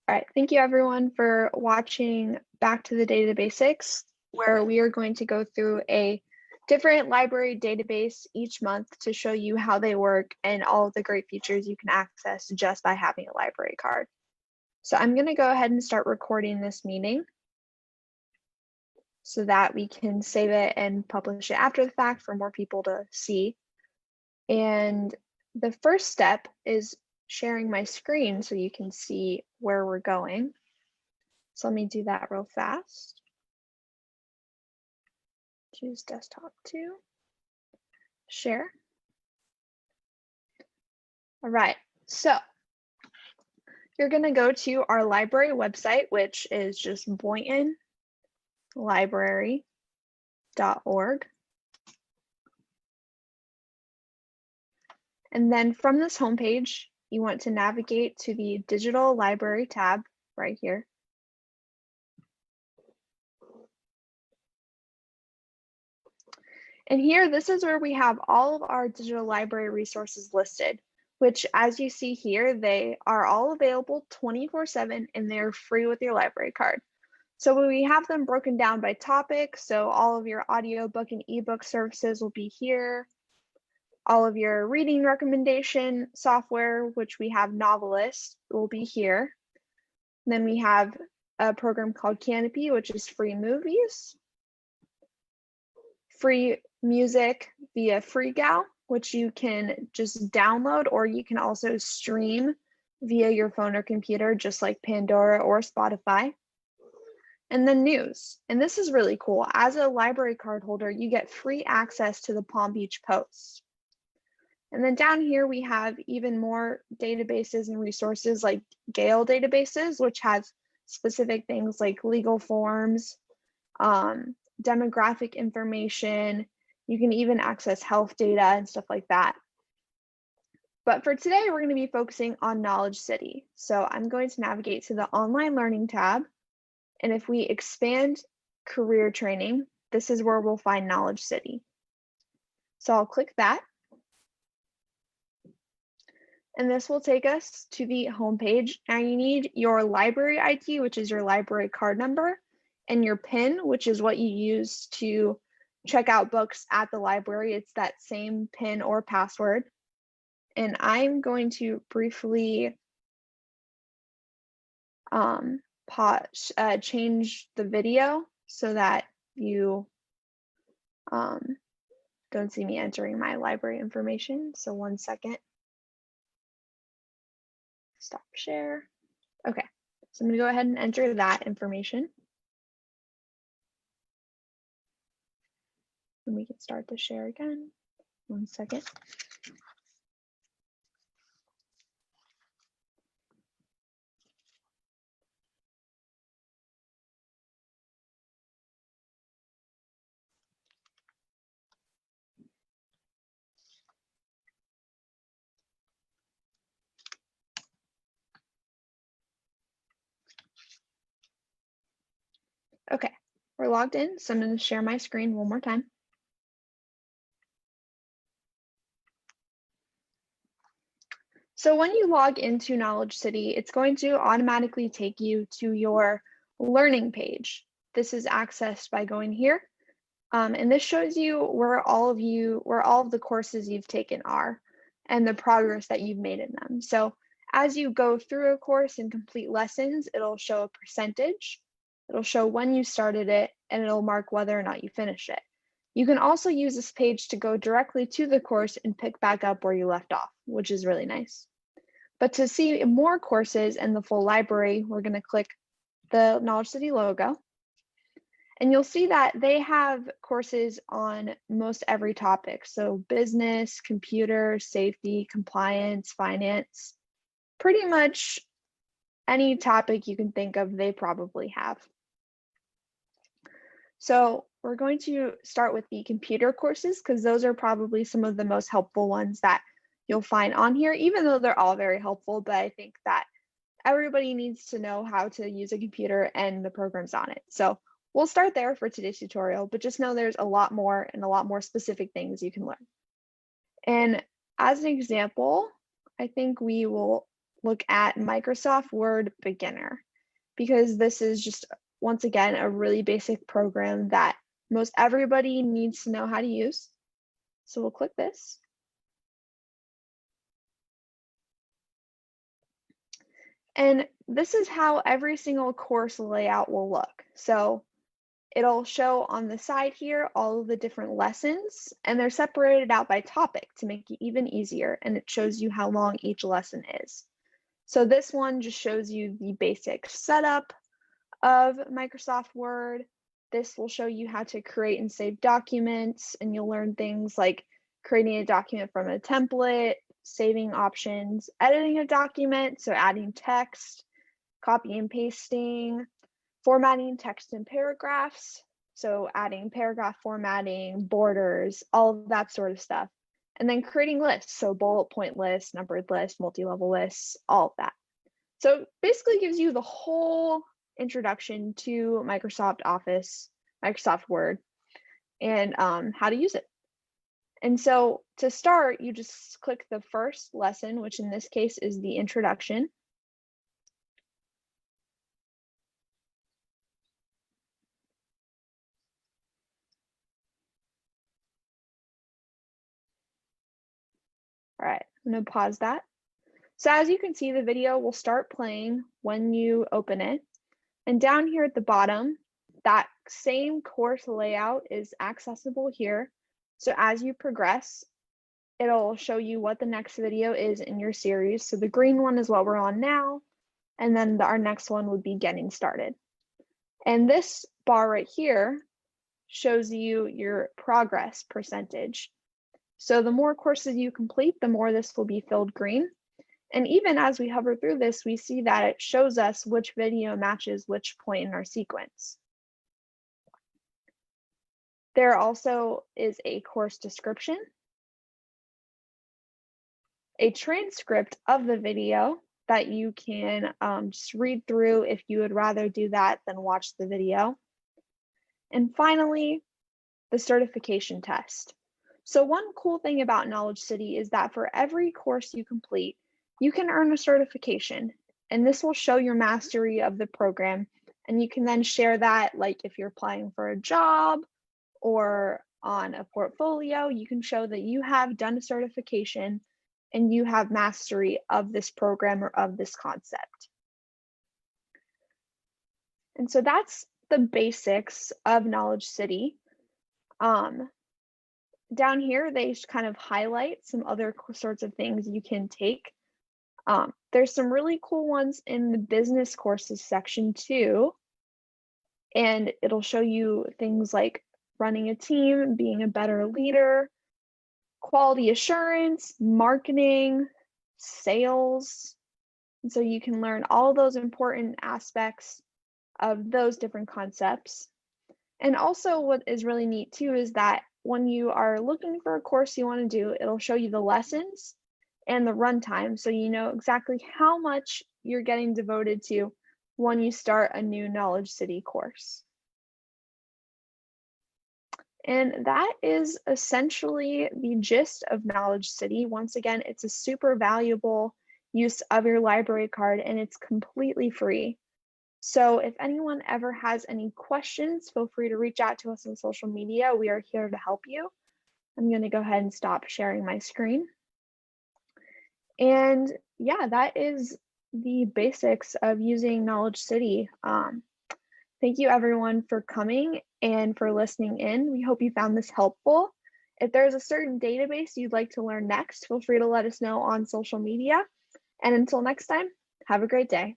All right, thank you everyone for watching Back to the Databasics, where we are going to go through a different library database each month to show you how they work and all of the great features you can access just by having a library card. So I'm going to go ahead and start recording this meeting so that we can save it and publish it after the fact for more people to see. And the first step is sharing my screen so you can see where we're going. So let me do that real fast. Choose desktop 2, share. All right, so you're gonna go to our library website, which is just boyntonlibrary.org. And then from this homepage, you want to navigate to the Digital Library tab right here. And here, this is where we have all of our digital library resources listed, which as you see here, they are all available 24/7 and they're free with your library card. So we have them broken down by topic. So all of your audiobook and ebook services will be here. All of your reading recommendation software, which we have Novelist, will be here. And then we have a program called Canopy, which is free movies, free music via FreeGal, which you can just download, or you can also stream via your phone or computer, just like Pandora or Spotify. And then news. And this is really cool. As a library card holder, you get free access to the Palm Beach Post. And then down here, we have even more databases and resources like Gale databases, which has specific things like legal forms, demographic information. You can even access health data and stuff like that. But for today, we're going to be focusing on KnowledgeCity. So I'm going to navigate to the Online Learning tab. And if we expand Career Training, this is where we'll find KnowledgeCity. So I'll click that. And this will take us to the homepage. Now you need your library ID, which is your library card number, and your PIN, which is what you use to check out books at the library. It's that same PIN or password. And I'm going to briefly change the video so that you don't see me entering my library information. So 1 second. Stop share. Okay, so I'm going to go ahead and enter that information. And we can start the share again. 1 second. Okay, we're logged in, so I'm going to share my screen one more time. So when you log into KnowledgeCity, it's going to automatically take you to your learning page. This is accessed by going here. And this shows you where all of the courses you've taken are and the progress that you've made in them. So as you go through a course and complete lessons, it'll show a percentage. It'll show when you started it, and it'll mark whether or not you finished it. You can also use this page to go directly to the course and pick back up where you left off, which is really nice. But to see more courses and the full library, we're going to click the KnowledgeCity logo. And you'll see that they have courses on most every topic. So business, computer, safety, compliance, finance, pretty much any topic you can think of, they probably have. So we're going to start with the computer courses because those are probably some of the most helpful ones that you'll find on here, even though they're all very helpful. But I think that everybody needs to know how to use a computer and the programs on it. So we'll start there for today's tutorial, but just know there's a lot more and a lot more specific things you can learn. And as an example, I think we will look at Microsoft Word Beginner, because this is just, once again, a really basic program that most everybody needs to know how to use. So we'll click this. And this is how every single course layout will look. So it'll show on the side here all of the different lessons, and they're separated out by topic to make it even easier, and it shows you how long each lesson is. So this one just shows you the basic setup of Microsoft Word. This will show you how to create and save documents, and you'll learn things like creating a document from a template, saving options, editing a document, so adding text, copy and pasting, formatting text and paragraphs, so adding paragraph formatting, borders, all of that sort of stuff. And then creating lists, so bullet point lists, numbered lists, multi-level lists, all of that. So it basically gives you the whole introduction to Microsoft Office, Microsoft Word, and how to use it. And so to start, you just click the first lesson, which in this case is the introduction. All right, I'm going to pause that. So as you can see, the video will start playing when you open it. And down here at the bottom, that same course layout is accessible here. So as you progress, it'll show you what the next video is in your series. So the green one is what we're on now, and then our next one would be getting started. And this bar right here shows you your progress percentage. So the more courses you complete, the more this will be filled green. And even as we hover through this, we see that it shows us which video matches which point in our sequence. There also is a course description, a transcript of the video that you can just read through if you would rather do that than watch the video. And finally, the certification test. So one cool thing about KnowledgeCity is that for every course you complete, you can earn a certification, and this will show your mastery of the program. And you can then share that, like if you're applying for a job or on a portfolio, you can show that you have done a certification and you have mastery of this program or of this concept. And so that's the basics of KnowledgeCity. Down here, they kind of highlight some other sorts of things you can take. There's some really cool ones in the business courses section too. And it'll show you things like running a team, being a better leader, quality assurance, marketing, sales. And so you can learn all those important aspects of those different concepts. And also what is really neat too is that when you are looking for a course you want to do, it'll show you the lessons and the runtime, so you know exactly how much you're getting devoted to when you start a new KnowledgeCity course. And that is essentially the gist of KnowledgeCity. Once again, it's a super valuable use of your library card, and it's completely free. So if anyone ever has any questions, feel free to reach out to us on social media. We are here to help you. I'm going to go ahead and stop sharing my screen. And yeah, that is the basics of using KnowledgeCity. Thank you everyone for coming and for listening in. We hope you found this helpful. If there's a certain database you'd like to learn next, feel free to let us know on social media. And until next time, have a great day.